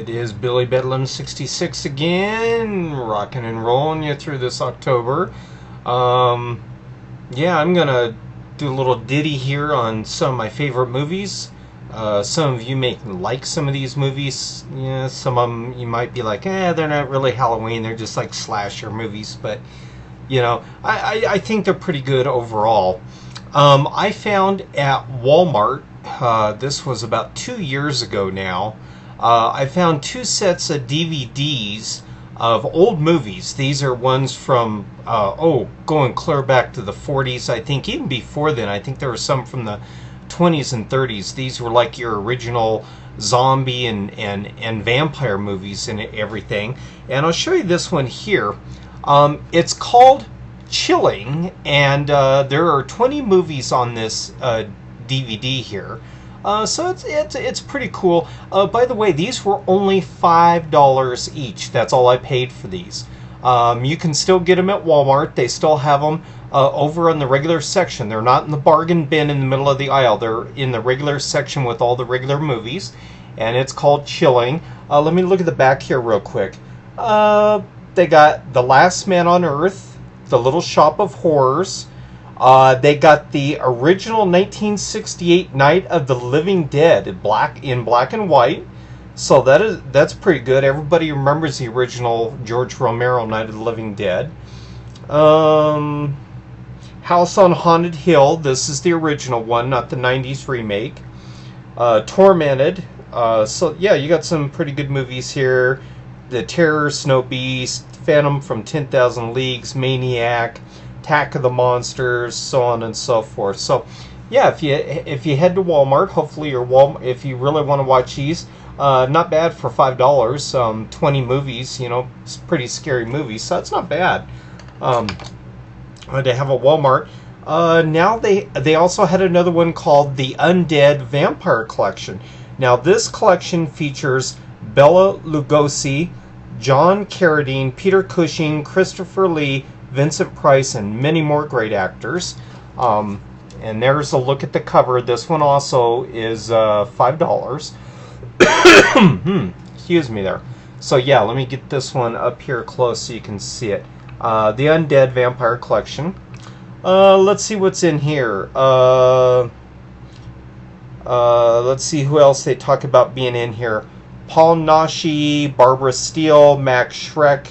It is Billy Bedlam 66 again, rocking and rolling you through this October. Um, yeah, I'm gonna do a little ditty here on some of my favorite movies. Some of you may like some of these movies. Yeah, some of them you might be like, they're not really Halloween. They're just like slasher movies. But I think they're pretty good overall. I found at Walmart. This was about 2 years ago now. I found two sets of DVDs of old movies. These are ones from, going clear back to the 40s, I think. Even before then, I think there were some from the 20s and 30s. These were like your original zombie and vampire movies and everything. And I'll show you this one here. It's called Chilling, and there are 20 movies on this DVD here. So it's pretty cool. By the way, these were only $5 each. That's all I paid for these. You can still get them at Walmart. They still have them over in the regular section. They're not in the bargain bin in the middle of the aisle. They're in the regular section with all the regular movies, and it's called Chilling. Let me look at the back here real quick. They got The Last Man on Earth, The Little Shop of Horrors. They got the original 1968 Night of the Living Dead in black and white. So that's pretty good. Everybody remembers the original George Romero Night of the Living Dead. House on Haunted Hill. This is the original one, not the 90s remake. Tormented. So yeah, you got some pretty good movies here. The Terror, Snow Beast, Phantom from 10,000 Leagues, Maniac, Attack of the Monsters, so on and so forth. So, yeah, if you head to Walmart, hopefully if you really want to watch these, not bad for $5. 20 movies, it's pretty scary movies, so that's not bad. To have a Walmart. Now they also had another one called the Undead Vampire Collection. Now this collection features Bela Lugosi, John Carradine, Peter Cushing, Christopher Lee, Vincent Price, and many more great actors. And there's a look at the cover. This one also is $5. Excuse me there. So yeah, let me get this one up here close so you can see it. The Undead Vampire Collection. Let's see what's in here. Let's see who else they talk about being in here. Paul Naschy, Barbara Steele, Max Schreck.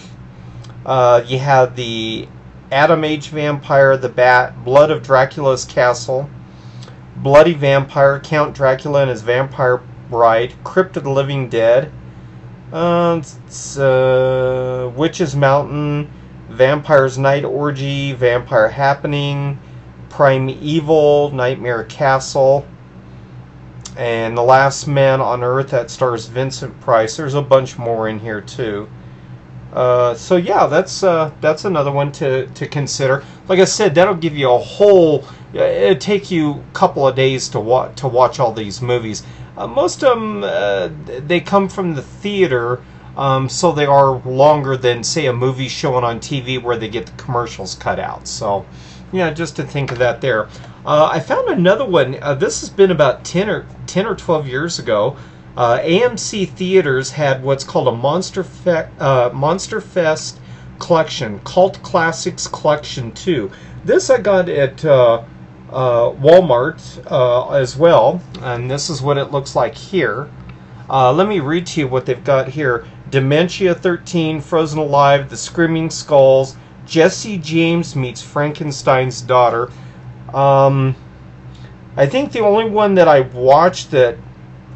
You have the Adam Age Vampire, the Bat, Blood of Dracula's Castle, Bloody Vampire, Count Dracula and his Vampire Bride, Crypt of the Living Dead, Witch's Mountain, Vampire's Night Orgy, Vampire Happening, Primeval, Nightmare Castle, and The Last Man on Earth that stars Vincent Price. There's a bunch more in here too. So yeah, that's another one to consider. Like I said, that'll give you a whole. It'll take you a couple of days to watch all these movies. Most of them they come from the theater, so they are longer than say a movie showing on TV where they get the commercials cut out. So yeah, just to think of that there. I found another one. This has been about 10 or 12 years ago. AMC Theaters had what's called a Monster Fest collection, Cult Classics Collection 2. This I got at Walmart as well, and this is what it looks like here. Let me read to you what they've got here. Dementia 13, Frozen Alive, The Screaming Skulls, Jesse James Meets Frankenstein's Daughter. I think the only one that I watched that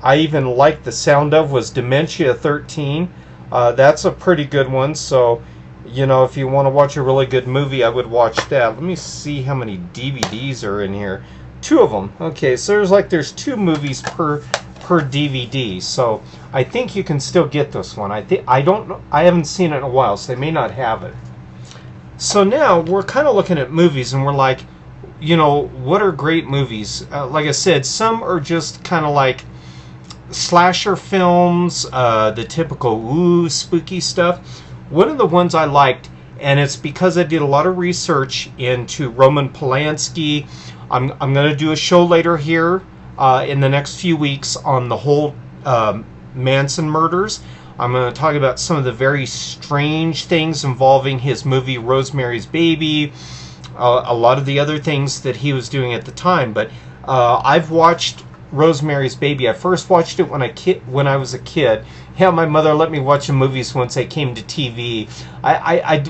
I even liked the sound of was Dementia 13. That's a pretty good one, so if you want to watch a really good movie, I would watch that. Let me see how many DVDs are in here. 2 of them. Okay, so there's 2 movies per DVD, so I think you can still get this one. I haven't seen it in a while, so they may not have it. So now we're kind of looking at movies, and we're like, what are great movies? Like I said, some are just kind of like slasher films, the typical spooky stuff. One of the ones I liked, and it's because I did a lot of research into Roman Polanski. I'm going to do a show later here in the next few weeks on the whole Manson murders. I'm going to talk about some of the very strange things involving his movie Rosemary's Baby, a lot of the other things that he was doing at the time. But I've watched Rosemary's Baby. I first watched it when I was a kid. Yeah, my mother let me watch the movies once they came to TV.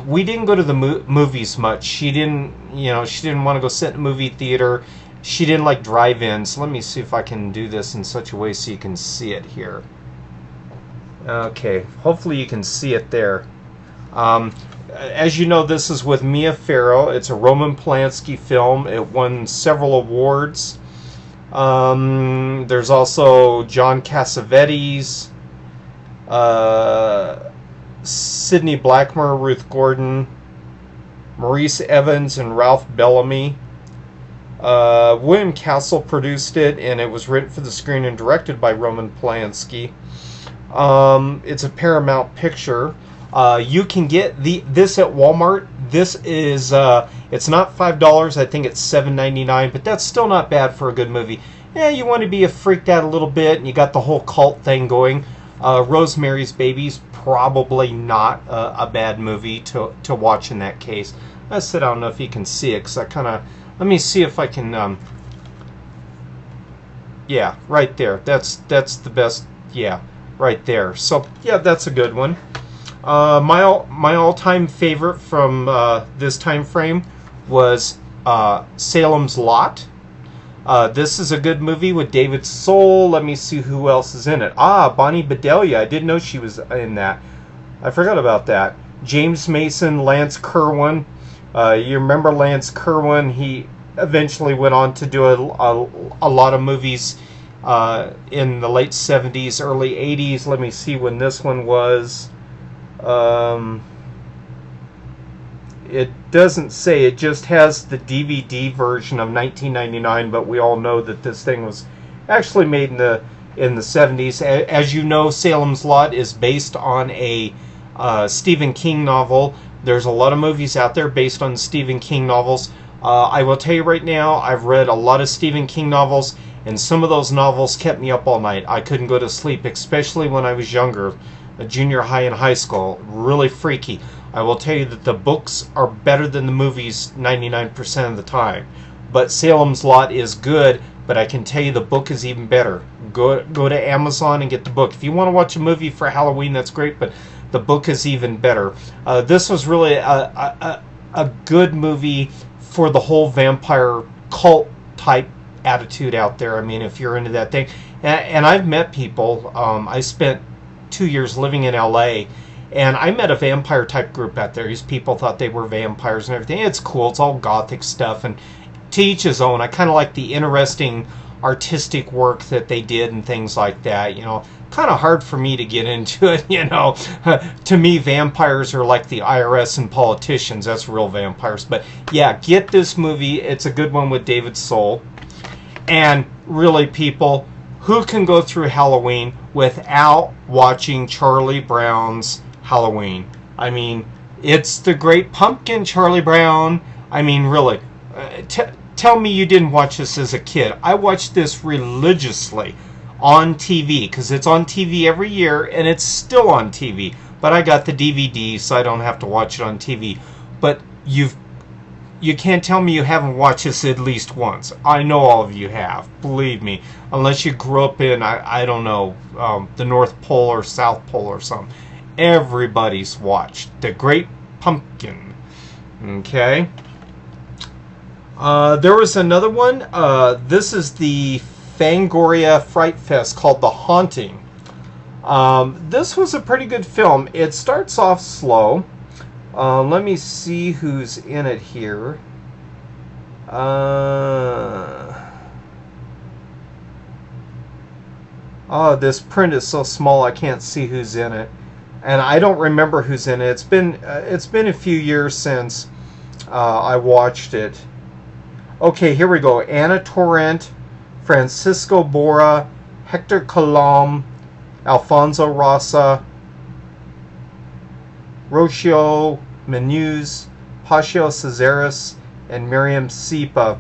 We didn't go to the movies much. She didn't want to go sit in a movie theater. She didn't like drive-ins. Let me see if I can do this in such a way so you can see it here. Okay, hopefully you can see it there. As you know, this is with Mia Farrow. It's a Roman Polanski film. It won several awards. There's also John Cassavetes, Sidney Blackmer, Ruth Gordon, Maurice Evans, and Ralph Bellamy. William Castle produced it, and it was written for the screen and directed by Roman Polanski. It's a Paramount picture. You can get this at Walmart. This is it's not $5. I think it's $7.99, but that's still not bad for a good movie. Yeah, you want to be freaked out a little bit, and you got the whole cult thing going. Rosemary's Baby's probably not a bad movie to watch in that case. I don't know if you can see it, because I kind of... Let me see if I can... yeah, right there. That's the best... Yeah, right there. So, yeah, that's a good one. My all-time favorite from this time frame was Salem's Lot. This is a good movie with David Soul. Let me see who else is in it. Bonnie Bedelia. I didn't know she was in that. I forgot about that. James Mason, Lance Kerwin. You remember Lance Kerwin? He eventually went on to do a lot of movies in the late 70s, early 80s. Let me see when this one was. It doesn't say. It just has the DVD version of 1999, but we all know that this thing was actually made in the 70s. As you know, Salem's Lot is based on a Stephen King novel. There's a lot of movies out there based on Stephen King novels. I will tell you right now, I've read a lot of Stephen King novels, and some of those novels kept me up all night. I couldn't go to sleep, especially when I was younger, junior high and high school. Really freaky. I will tell you that the books are better than the movies 99% of the time. But Salem's Lot is good, but I can tell you the book is even better. Go to Amazon and get the book. If you want to watch a movie for Halloween, that's great, but the book is even better. This was really a good movie for the whole vampire cult type attitude out there. I mean, if you're into that thing. And I've met people. I spent 2 years living in LA, and I met a vampire type group out there. These people thought they were vampires and everything. It's cool. It's all gothic stuff, and to each his own. I kind of like the interesting artistic work that they did and things like that. You know, kind of hard for me to get into it. You know, to me, vampires are like the IRS and politicians. That's real vampires. But yeah, get this movie. It's a good one with David Soul. And really, people, who can go through Halloween without watching Charlie Brown's Halloween? I mean, it's the Great Pumpkin, Charlie Brown. I mean, really, tell me you didn't watch this as a kid. I watched this religiously on TV, because it's on TV every year, and it's still on TV. But I got the DVD, so I don't have to watch it on TV. But you can't tell me you haven't watched this at least once. I know all of you have, believe me. Unless you grew up in, I don't know, the North Pole or South Pole or something. Everybody's watched The Great Pumpkin. Okay. There was another one. This is the Fangoria Fright Fest called The Haunting. This was a pretty good film. It starts off slow. Let me see who's in it here. Oh, this print is so small I can't see who's in it, and I don't remember who's in it. It's been a few years since I watched it. Okay, here we go. Anna Torrent, Francisco Bora, Hector Colom, Alfonso Rosa, Rocio Menuz, Pacho Cazares, and Miriam Sipa.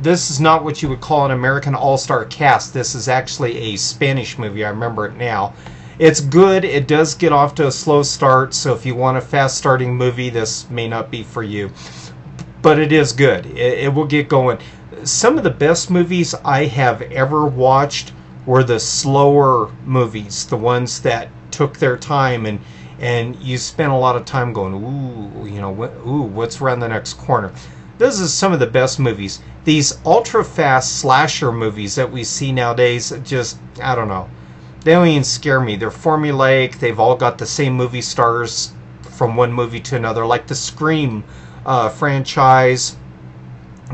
This is not what you would call an American all-star cast. This is actually a Spanish movie. I remember it now. It's good. It does get off to a slow start, so if you want a fast starting movie, this may not be for you. But it is good. It will get going. Some of the best movies I have ever watched were the slower movies, the ones that took their time, and you spent a lot of time going, ooh, you know, what's around the next corner. This is some of the best movies. These ultra fast slasher movies that we see nowadays, just, I don't know, they don't even scare me. They're formulaic. They've all got the same movie stars from one movie to another, like the Scream franchise,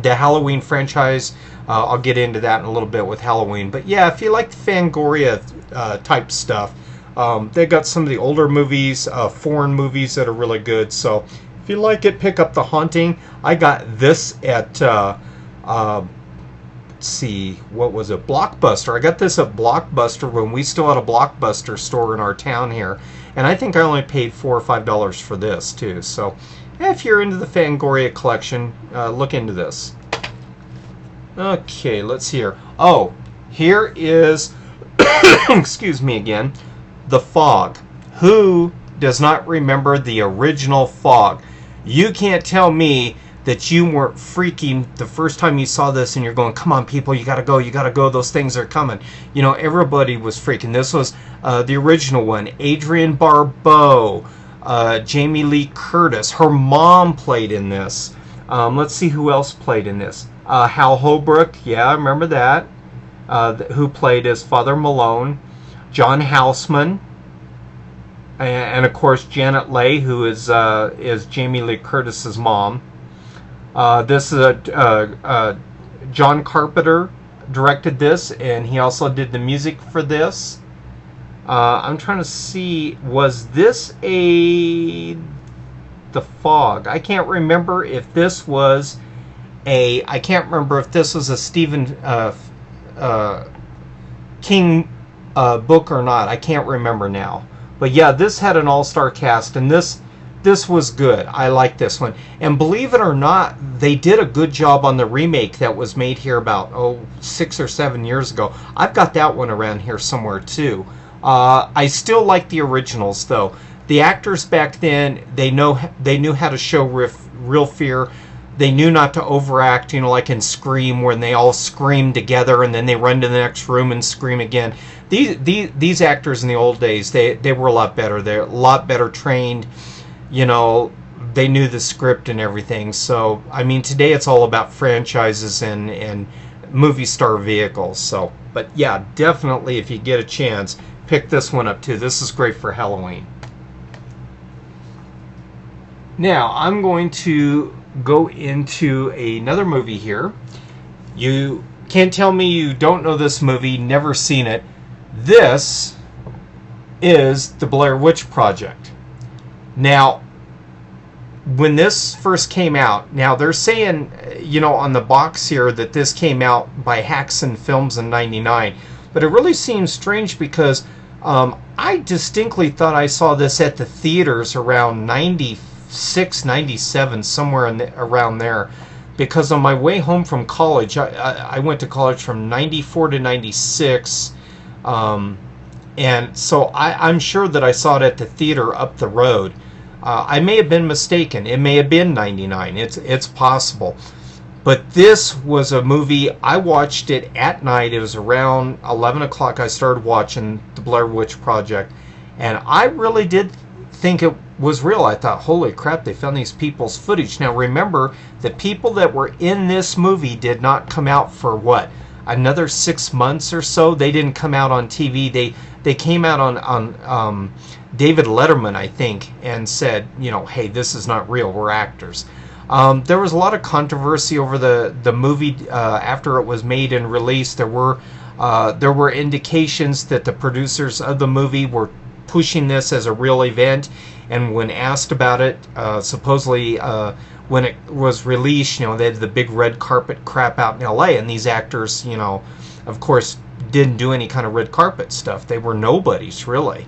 the Halloween franchise. I'll get into that in a little bit with Halloween. But yeah, if you like the Fangoria type stuff, they got some of the older movies, foreign movies that are really good. So if you like it, pick up The Haunting. I got this at, let's see, what was it? Blockbuster. I got this at Blockbuster when we still had a Blockbuster store in our town here. And I think I only paid $4 or $5 for this too. So if you're into the Fangoria collection, look into this. Okay, let's see here. Oh, here is, excuse me again, The Fog. Who does not remember the original Fog? You can't tell me that you weren't freaking the first time you saw this and you're going, come on people, you gotta go, those things are coming. You know, everybody was freaking. This was the original one. Adrienne Barbeau, Jamie Lee Curtis, her mom played in this. Let's see who else played in this. Hal Holbrook, yeah, I remember that, who played as Father Malone. John Houseman, and of course Janet Leigh, who is Jamie Lee Curtis's mom. This is John Carpenter directed this, and he also did the music for this. I'm trying to see, was this The Fog? I can't remember if this was I can't remember if this was a Stephen King book or not. I can't remember now. But yeah, this had an all-star cast, and this was good. I like this one. And believe it or not, they did a good job on the remake that was made here about 6 or 7 years ago. I've got that one around here somewhere too. I still like the originals though. The actors back then, they knew how to show real fear. They knew not to overact, you know, like in Scream, when they all scream together and then they run to the next room and scream again. These actors in the old days, they were a lot better. They're a lot better trained. You know, they knew the script and everything. So, I mean, today it's all about franchises and movie star vehicles. So, but yeah, definitely if you get a chance, pick this one up too. This is great for Halloween. Now, I'm going to go into another movie here. You can't tell me you don't know this movie, never seen it. This is The Blair Witch Project. Now, when this first came out, now they're saying, you know, on the box here that this came out by Haxan Films in '99, but it really seems strange because I distinctly thought I saw this at the theaters around '96, '97, somewhere around there, because on my way home from college, I went to college from '94 to '96, and so I'm sure that I saw it at the theater up the road. I may have been mistaken. It may have been '99. It's possible. But this was a movie, I watched it at night. It was around 11 o'clock I started watching The Blair Witch Project. And I really did think it was real. I thought, holy crap, they found these people's footage. Now remember, the people that were in this movie did not come out for what? Another 6 months or so. They didn't come out on TV. They came out on David Letterman, I think, and said, you know, hey, this is not real. We're actors. There was a lot of controversy over the movie after it was made and released. There were indications that the producers of the movie were pushing this as a real event, and when asked about it, supposedly when it was released, you know, they had the big red carpet crap out in LA, and these actors, you know, of course, didn't do any kind of red carpet stuff. They were nobodies, really.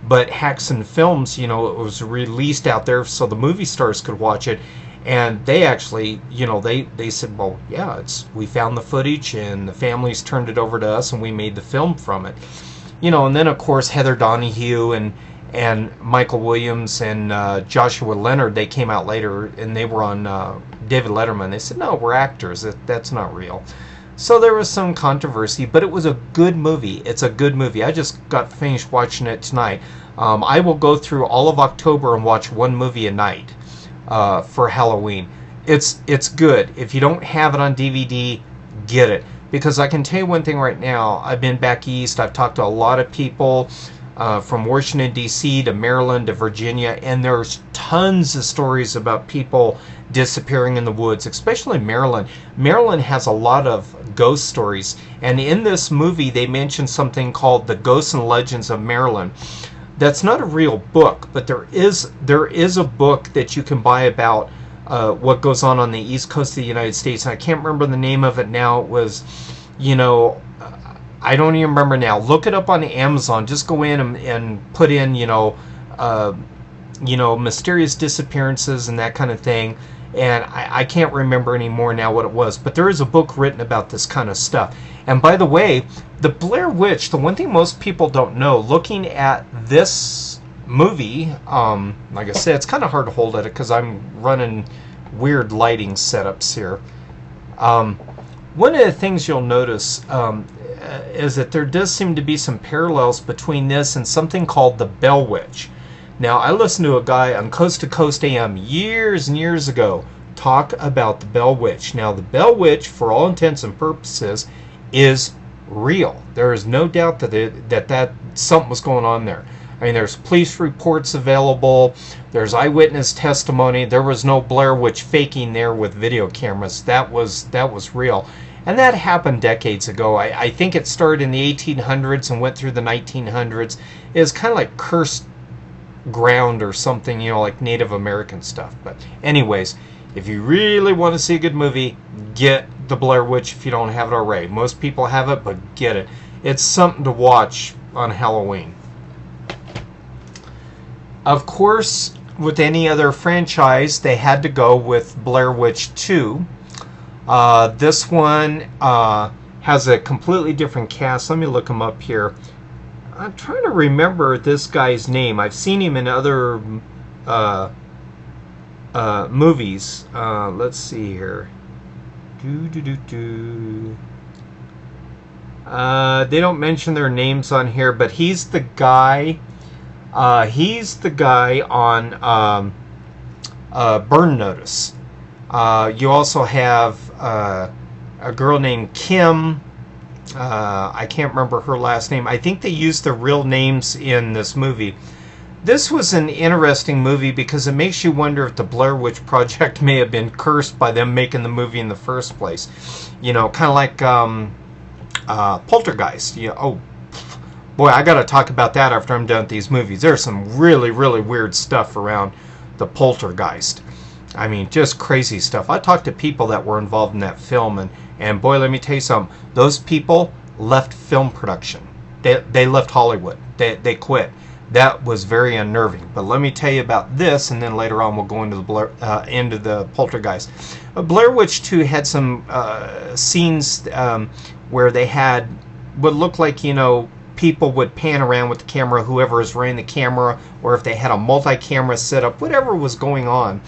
But Haxan Films, you know, it was released out there so the movie stars could watch it, and they actually, you know, they said, well, yeah, we found the footage, and the families turned it over to us, and we made the film from it. And then of course Heather Donahue and Michael Williams and Joshua Leonard, they came out later and they were on David Letterman. They said, no, we're actors. That's not real. So there was some controversy, but it was a good movie. It's a good movie. I just got finished watching it tonight. I will go through all of October and watch one movie a night for Halloween. It's good. If you don't have it on DVD, get it. Because I can tell you one thing right now. I've been back east. I've talked to a lot of people from Washington, D.C. to Maryland to Virginia, and there's tons of stories about people disappearing in the woods, especially Maryland. Maryland has a lot of ghost stories, and in this movie they mention something called The Ghosts and Legends of Maryland. That's not a real book, but there is a book that you can buy about what goes on the east coast of the United States, and I can't remember the name of it now. It was, I don't even remember now. Look it up on Amazon. Just go in and put in, mysterious disappearances and that kind of thing. And I can't remember anymore now what it was. But there is a book written about this kind of stuff. And by the way, the Blair Witch, the one thing most people don't know, looking at this movie, like I said, it's kind of hard to hold at it because I'm running weird lighting setups here. One of the things you'll notice is that there does seem to be some parallels between this and something called the Bell Witch. Now, I listened to a guy on Coast to Coast AM years and years ago talk about the Bell Witch. Now, the Bell Witch, for all intents and purposes, is real. There is no doubt that something was going on there. I mean, there's police reports available. There's eyewitness testimony. There was no Blair Witch faking there with video cameras. That was real. And that happened decades ago. I think it started in the 1800s and went through the 1900s. It was kind of like cursed ground or something, like Native American stuff. But anyways, if you really want to see a good movie, get the Blair Witch if you don't have it already. Most people have it, but get it. It's something to watch on Halloween. Of course, with any other franchise, they had to go with Blair Witch 2. This one has a completely different cast. Let me look him up here. I'm trying to remember this guy's name. I've seen him in other movies. Let's see here. They don't mention their names on here, but he's the guy. He's the guy on Burn Notice. You also have a girl named Kim. I can't remember her last name. I think they used their real names in this movie. This was an interesting movie because it makes you wonder if the Blair Witch Project may have been cursed by them making the movie in the first place. Kind of like Poltergeist. Oh, boy, I got to talk about that after I'm done with these movies. There's some really, really weird stuff around the Poltergeist. I mean, just crazy stuff. I talked to people that were involved in that film, and boy, let me tell you something. Those people left film production. They left Hollywood. They quit. That was very unnerving. But let me tell you about this, and then later on we'll go into the Poltergeist. Blair Witch 2 had some scenes where they had what looked like, people would pan around with the camera, whoever is running the camera, or if they had a multi-camera setup, whatever was going on.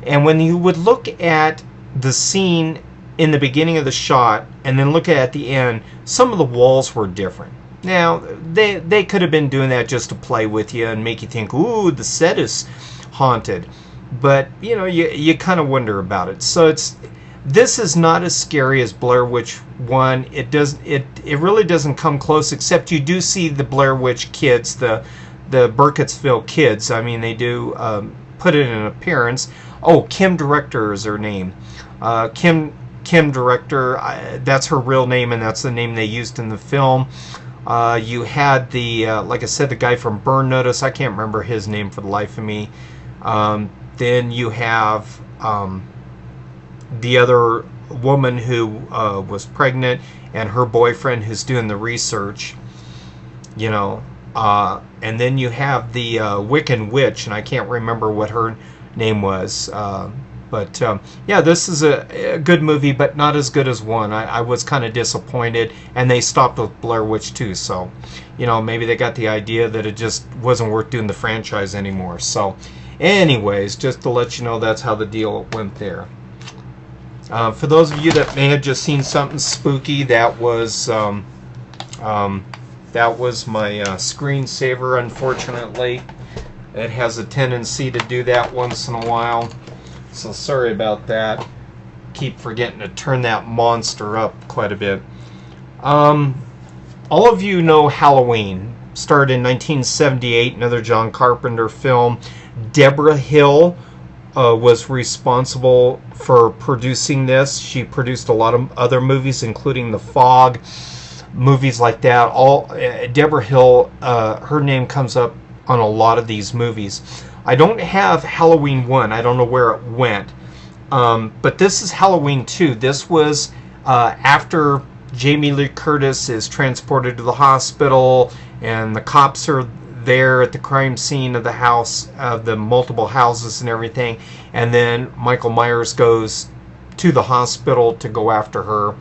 And when you would look at the scene in the beginning of the shot and then look at the end, some of the walls were different. Now, they could have been doing that just to play with you and make you think, ooh, the set is haunted. But, you kind of wonder about it. So this is not as scary as Blair Witch 1. It really doesn't come close, except you do see the Blair Witch kids, the Burkittsville kids. I mean, they do put in an appearance. Oh, Kim Director is her name. Kim Director, that's her real name, and that's the name they used in the film. You had like I said, the guy from Burn Notice. I can't remember his name for the life of me. Then you have the other woman who was pregnant, and her boyfriend who's doing the research. And then you have the Wiccan witch, and I can't remember what her name was. But yeah, this is a good movie, but not as good as one. I was kind of disappointed, and they stopped with Blair Witch 2, so maybe they got the idea that it just wasn't worth doing the franchise anymore. So anyways, just to let you know, that's how the deal went there. For those of you that may have just seen something spooky, that was my screensaver. Unfortunately, it has a tendency to do that once in a while, so sorry about that. Keep forgetting to turn that monster up quite a bit. All of you know Halloween. Started in 1978, another John Carpenter film. Deborah Hill was responsible for producing this. She produced a lot of other movies, including The Fog, movies like that. Deborah Hill, her name comes up on a lot of these movies. I don't have Halloween 1. I don't know where it went. But this is Halloween 2. This was after Jamie Lee Curtis is transported to the hospital, and the cops are there at the crime scene of the house, of the multiple houses and everything, and then Michael Myers goes to the hospital to go after her.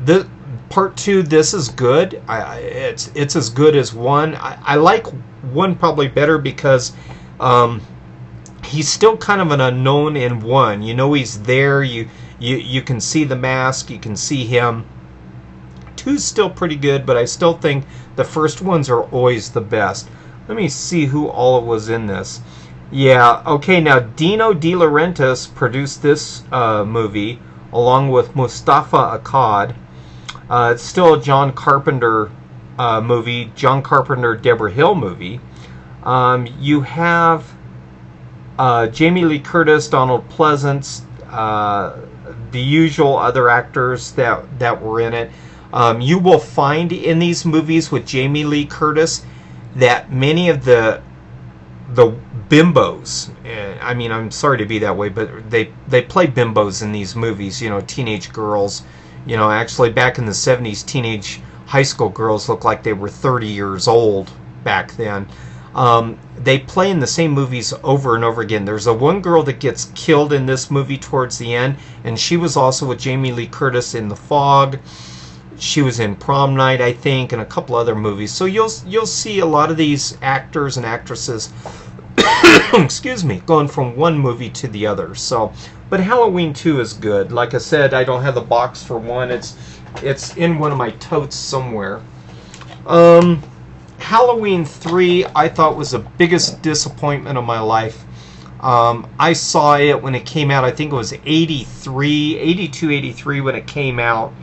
This part 2, this is good. It's as good as 1. I like 1 probably better because he's still kind of an unknown in 1. He's there. You can see the mask. You can see him. 2's still pretty good, but I still think the first ones are always the best. Let me see who all was in this. Yeah, okay, now Dino De Laurentiis produced this movie along with Mustafa Akkad. It's still a John Carpenter movie, John Carpenter Deborah Hill movie. You have Jamie Lee Curtis, Donald Pleasence, the usual other actors that were in it. You will find in these movies with Jamie Lee Curtis that many of the bimbos, I mean, I'm sorry to be that way, but they play bimbos in these movies, teenage girls. Actually back in the 70s, teenage high school girls looked like they were 30 years old back then. They play in the same movies over and over again. There's a one girl that gets killed in this movie towards the end, and she was also with Jamie Lee Curtis in The Fog. She was in Prom Night, I think, and a couple other movies. So you'll see a lot of these actors and actresses excuse me, going from one movie to the other. So, but Halloween 2 is good. Like I said, I don't have the box for 1. It's in one of my totes somewhere. Halloween 3 I thought was the biggest disappointment of my life. I saw it when it came out. I think it was 82, 83 when it came out.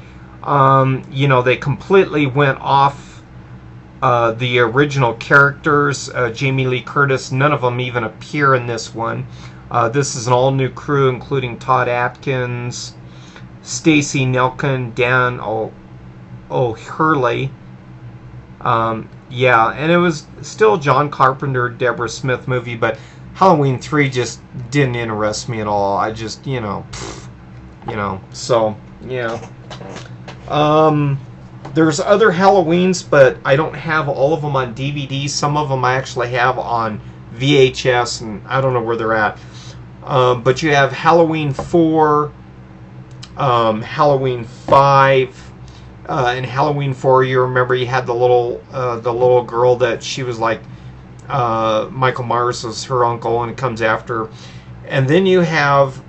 They completely went off the original characters. Jamie Lee Curtis, none of them even appear in this one. This is an all-new crew, including Todd Atkins, Stacey Nelkin, Dan O'Hurley. Yeah, and it was still John Carpenter, Deborah Smith movie, but Halloween 3 just didn't interest me at all. I just, so, yeah. There's other Halloweens, but I don't have all of them on DVD. Some of them I actually have on VHS, and I don't know where they're at. But you have Halloween 4, Halloween 5, in Halloween 4, you remember you had the little girl that she was like, Michael Myers was her uncle and comes after. And then you have,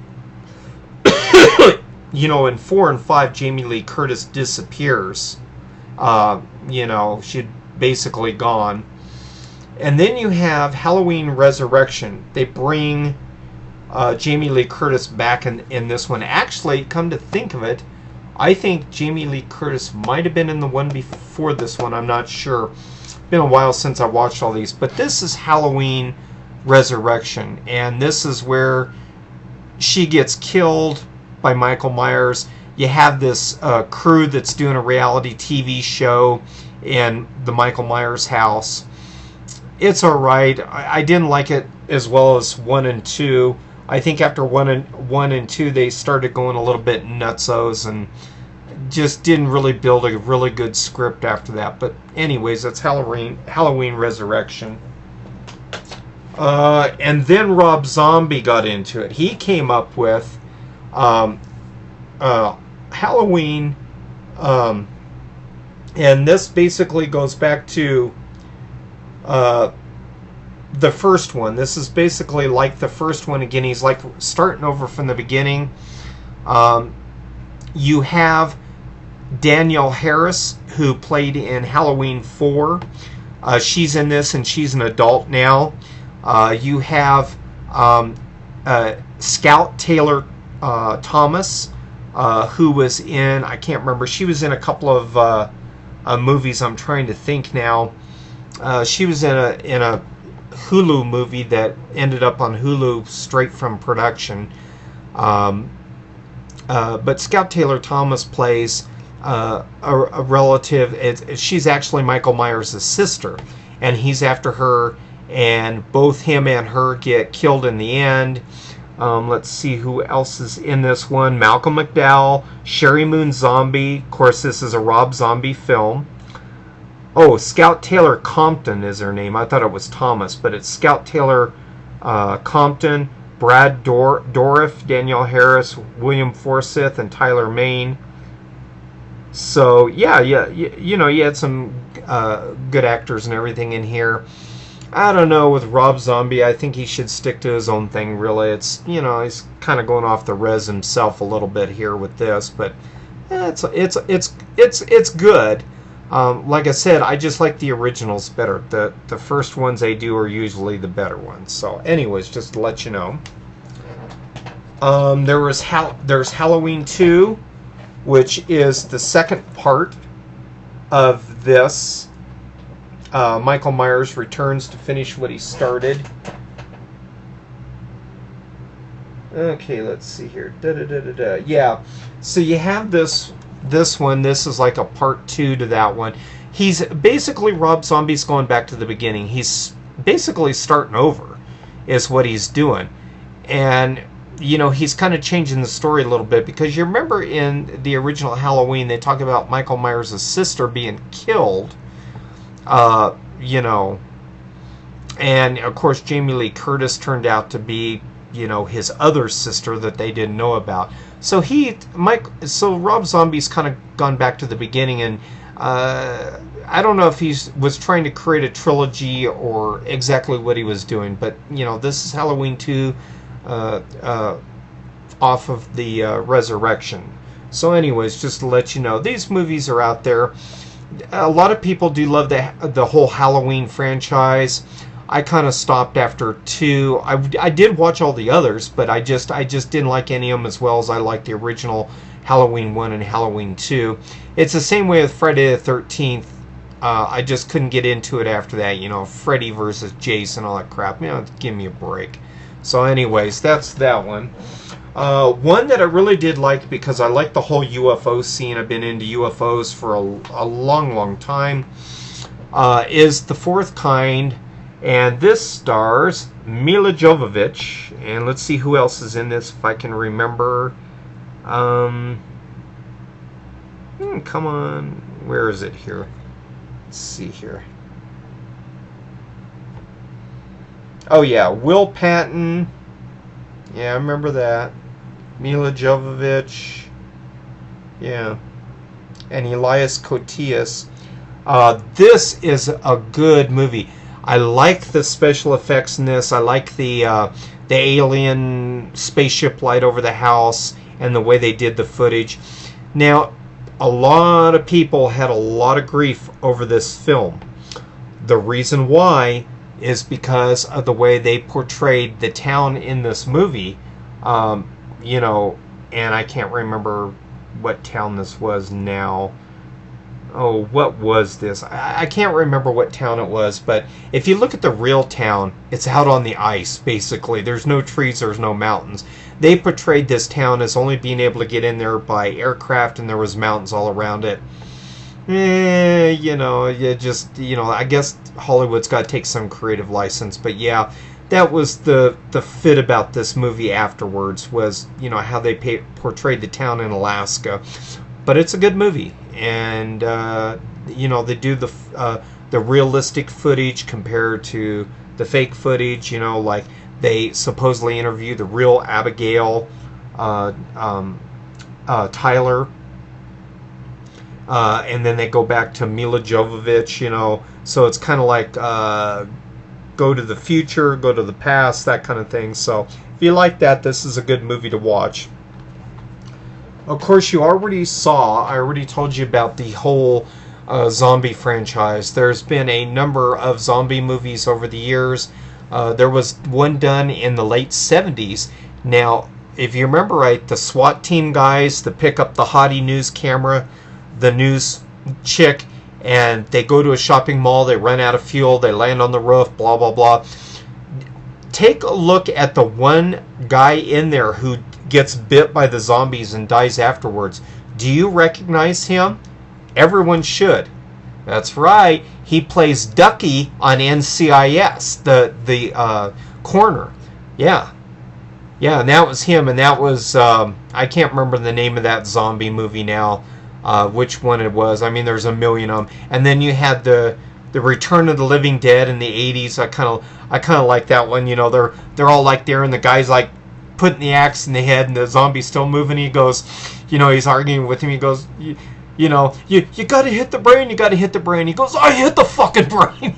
in 4 and 5, Jamie Lee Curtis disappears. She'd basically gone. And then you have Halloween Resurrection. They bring Jamie Lee Curtis back in this one. Actually, come to think of it, I think Jamie Lee Curtis might have been in the one before this one. I'm not sure. It's been a while since I watched all these. But this is Halloween Resurrection. And this is where she gets killed by Michael Myers. You have this crew that's doing a reality TV show in the Michael Myers house. It's alright. I didn't like it as well as 1 and 2. I think after 1 and 2 they started going a little bit nutsos and just didn't really build a really good script after that. But anyways, that's Halloween Resurrection. And then Rob Zombie got into it. He came up with um, Halloween, um, and this basically goes back to the first one. This is basically like the first one again. He's like starting over from the beginning. You have Danielle Harris, who played in Halloween 4. She's in this, and she's an adult now. You have Scout Taylor Thomas, who was in, I can't remember, she was in a couple of movies. I'm trying to think now. She was in a Hulu movie that ended up on Hulu straight from production. But Scout Taylor Thomas plays a relative. She's actually Michael Myers' sister, and he's after her, and both him and her get killed in the end. Let's see who else is in this one. Malcolm McDowell, Sherry Moon Zombie. Of course, this is a Rob Zombie film. Oh, Scout Taylor Compton is her name. I thought it was Thomas, but it's Scout Taylor Compton, Brad Dourif, Danielle Harris, William Forsythe, and Tyler Main. So yeah, you know, you had some good actors and everything in here. I don't know, with Rob Zombie, I think he should stick to his own thing. Really, it's, you know, he's kind of going off the res himself a little bit here with this, but it's good. Like I said, I just like the originals better. The first ones they do are usually the better ones. So, anyways, just to let you know. There's Halloween 2, which is the second part of this. Michael Myers returns to finish what he started. Okay, let's see here. Yeah, so you have this one. This is like a part 2 to that one. He's basically, Rob Zombie's going back to the beginning. He's basically starting over, is what he's doing. And, you know, he's kind of changing the story a little bit, because you remember in the original Halloween, they talk about Michael Myers' sister being killed. You know, and of course Jamie Lee Curtis turned out to be, you know, his other sister that they didn't know about. So Rob Zombie's kind of gone back to the beginning, and I don't know if he was trying to create a trilogy or exactly what he was doing, but, you know, this is Halloween 2 off of the Resurrection. So anyways, just to let you know, these movies are out there. A lot of people do love the whole Halloween franchise. I kind of stopped after 2. I did watch all the others, but I just didn't like any of them as well as I liked the original Halloween 1 and Halloween 2. It's the same way with Friday the 13th. I just couldn't get into it after that. You know, Freddy versus Jason, all that crap. You know, give me a break. So anyways, that's that one. One that I really did like, because I like the whole UFO scene. I've been into UFOs for a long time. Is The Fourth Kind, and this stars Milla Jovovich, and let's see who else is in this if I can remember. Come on, where is it here? Let's see here. Oh yeah, Will Patton. Yeah, I remember that. Milla Jovovich, yeah, and Elias Koteas. This is a good movie. I like the special effects in this. I like the alien spaceship light over the house and the way they did the footage. Now, a lot of people had a lot of grief over this film. The reason why is because of the way they portrayed the town in this movie. You know, and I can't remember what town this was now. Oh, what was this? I can't remember what town it was, but if you look at the real town, it's out on the ice, basically. There's no trees, there's no mountains. They portrayed this town as only being able to get in there by aircraft, and there was mountains all around it. You know, I guess Hollywood's got to take some creative license, but yeah, that was the fit about this movie afterwards, was, you know, how they portrayed the town in Alaska. But it's a good movie, and you know, they do the the realistic footage compared to the fake footage. You know, like they supposedly interview the real Abigail Tyler, and then they go back to Mila Jovovich. You know, so it's kind of like go to the future, go to the past, that kind of thing. So if you like that, this is a good movie to watch. Of course, I already told you about the whole zombie franchise. There's been a number of zombie movies over the years. There was one done in the late 70s. Now, if you remember right, the SWAT team guys that pick up the hottie news camera, the news chick, and they go to a shopping mall, they run out of fuel, they land on the roof, blah, blah, blah. Take a look at the one guy in there who gets bit by the zombies and dies afterwards. Do you recognize him? Everyone should. That's right. He plays Ducky on NCIS, the coroner. Yeah. Yeah, and that was him, and that was, I can't remember the name of that zombie movie now, which one it was. I mean, there's a million of them. And then you had the Return of the Living Dead in the 80s. I kind of like that one. You know, they're all like there, and the guy's like putting the axe in the head, and the zombie's still moving. He goes, you know, he's arguing with him. He goes, you know, you got to hit the brain. You got to hit the brain. He goes, I hit the fucking brain.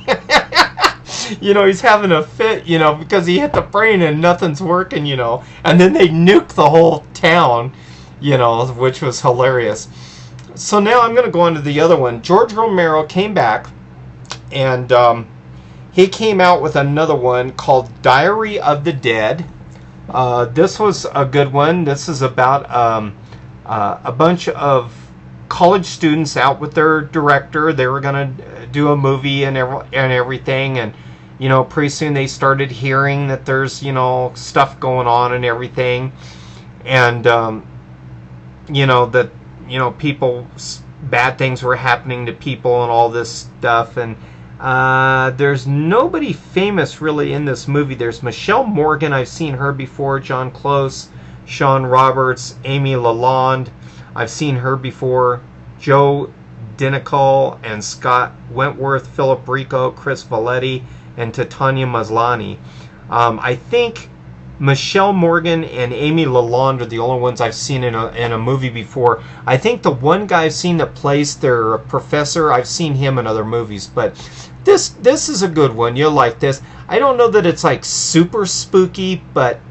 You know, he's having a fit, you know, because he hit the brain and nothing's working, you know. And then they nuke the whole town, you know, which was hilarious. So now I'm going to go on to the other one. George Romero came back, and he came out with another one called Diary of the Dead. This was a good one. This is about a bunch of college students out with their director. They were going to do a movie and everything, and you know, pretty soon they started hearing that there's, you know, stuff going on and everything, and you know, that, you know, bad things were happening to people and all this stuff. And there's nobody famous really in this movie. There's Michelle Morgan, I've seen her before, John Close, Sean Roberts, Amy Lalonde, I've seen her before, Joe Dinical and Scott Wentworth, Philip Rico, Chris Valetti, and Tatiana Maslany. I think Michelle Morgan and Amy Lalonde are the only ones I've seen in a movie before. I think the one guy I've seen that plays their professor, I've seen him in other movies, but this is a good one. You'll like this. I don't know that it's like super spooky, but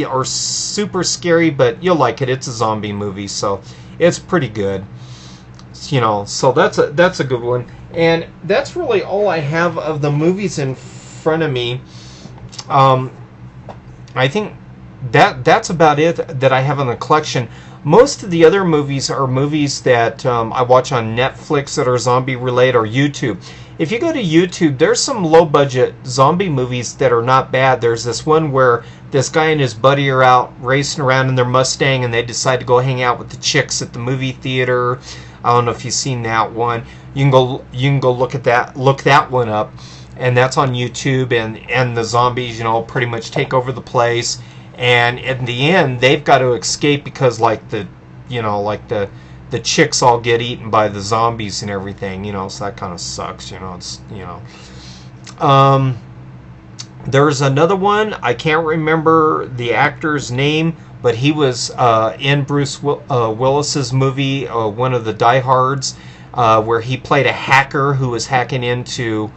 or super scary, but you'll like it. It's a zombie movie, so it's pretty good. You know, so that's a good one. And that's really all I have of the movies in front of me. I think that's about it that I have in the collection. Most of the other movies are movies that I watch on Netflix that are zombie related, or YouTube. If you go to YouTube, there's some low budget zombie movies that are not bad. There's this one where this guy and his buddy are out racing around in their Mustang, and they decide to go hang out with the chicks at the movie theater. I don't know if you've seen that one. You can go look that one up, and that's on YouTube. And the zombies, you know, pretty much take over the place, and in the end they've got to escape because the chicks all get eaten by the zombies and everything, you know. So that kind of sucks, you know. It's, you know. There's another one, I can't remember the actor's name, but he was in Bruce Willis's movie, one of the Die Hards, where he played a hacker who was hacking into,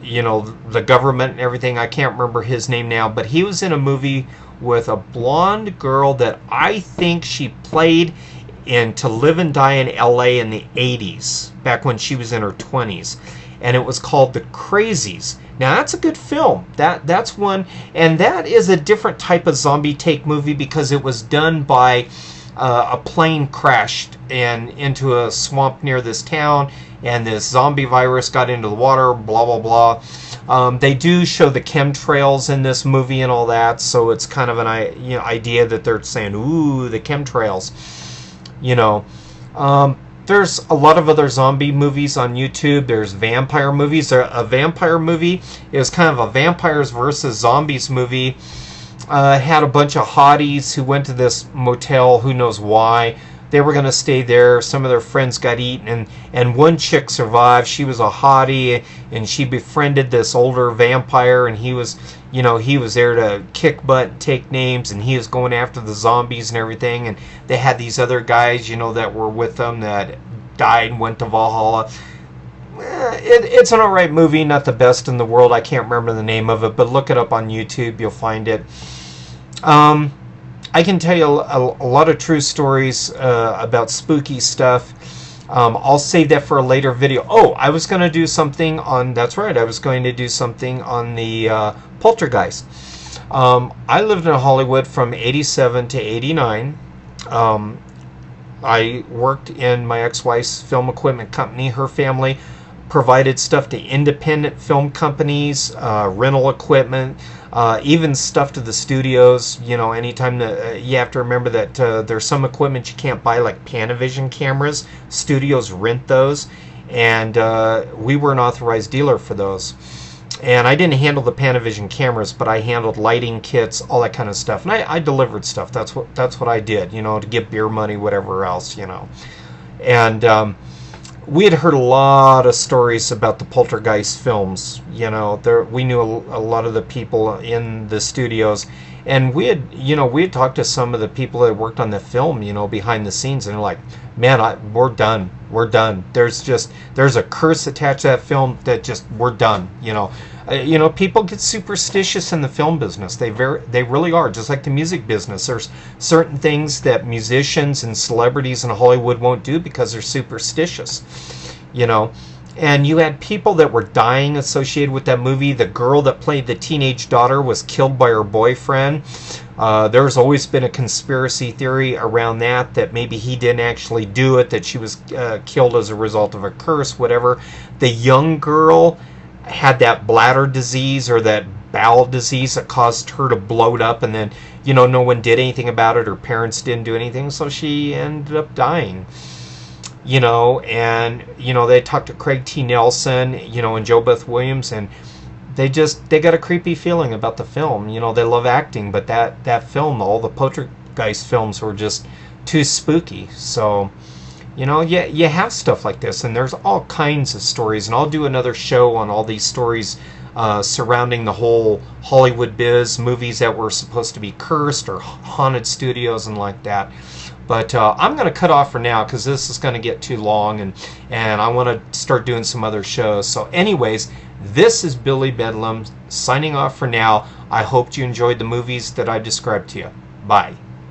you know, the government and everything. I can't remember his name now, but he was in a movie with a blonde girl that I think she played in To Live and Die in L.A. in the 80s, back when she was in her 20s. And it was called The Crazies. Now that's a good film. That's one, and that is a different type of zombie take movie because it was done by a plane crashed into a swamp near this town, and this zombie virus got into the water. Blah blah blah. They do show the chemtrails in this movie and all that, so it's kind of an idea that they're saying, "Ooh, the chemtrails," you know. There's a lot of other zombie movies on YouTube. There's vampire movies. A vampire movie is kind of a vampires versus zombies movie. It had a bunch of hotties who went to this motel, who knows why. they were going to stay there. Some of their friends got eaten, and one chick survived. She was a hottie, and she befriended this older vampire, and he was, you know, he was there to kick butt and take names, and he was going after the zombies and everything. And they had these other guys, you know, that were with them that died and went to Valhalla. It's an alright movie, not the best in the world. I can't remember the name of it, but look it up on YouTube, you'll find it. I can tell you a lot of true stories about spooky stuff. I'll save that for a later video. Oh, I was going to do something on, that's right, I was going to do something on the Poltergeist. I lived in Hollywood from 87 to 89. I worked in my ex-wife's film equipment company. Her family provided stuff to independent film companies, rental equipment, even stuff to the studios. You know, anytime you have to remember that there's some equipment you can't buy, like Panavision cameras. Studios rent those, and we were an authorized dealer for those. And I didn't handle the Panavision cameras, but I handled lighting kits, all that kind of stuff. And I delivered stuff. That's what I did, you know, to get beer money, whatever else, you know. And we had heard a lot of stories about the Poltergeist films. You know, we knew a lot of the people in the studios, and we had talked to some of the people that worked on the film, you know, behind the scenes, and they're like, man, we're done. There's a curse attached to that film that just, we're done. You know, people get superstitious in the film business. They really are. Just like the music business, there's certain things that musicians and celebrities in Hollywood won't do because they're superstitious. You know, and you had people that were dying associated with that movie. The girl that played the teenage daughter was killed by her boyfriend. There's always been a conspiracy theory around that maybe he didn't actually do it, that she was killed as a result of a curse, whatever. The young girl had that bladder disease or that bowel disease that caused her to bloat up, and then, you know, no one did anything about it. Her parents didn't do anything, so she ended up dying. You know, and, you know, they talked to Craig T. Nelson, you know, and JoBeth Williams, and they got a creepy feeling about the film. You know, they love acting, but that film, all the Poltergeist films were just too spooky. So, you know, you have stuff like this, and there's all kinds of stories, and I'll do another show on all these stories surrounding the whole Hollywood biz, movies that were supposed to be cursed or haunted studios and like that. But I'm going to cut off for now because this is going to get too long, and I want to start doing some other shows. So anyways, this is Billy Bedlam signing off for now. I hope you enjoyed the movies that I described to you. Bye.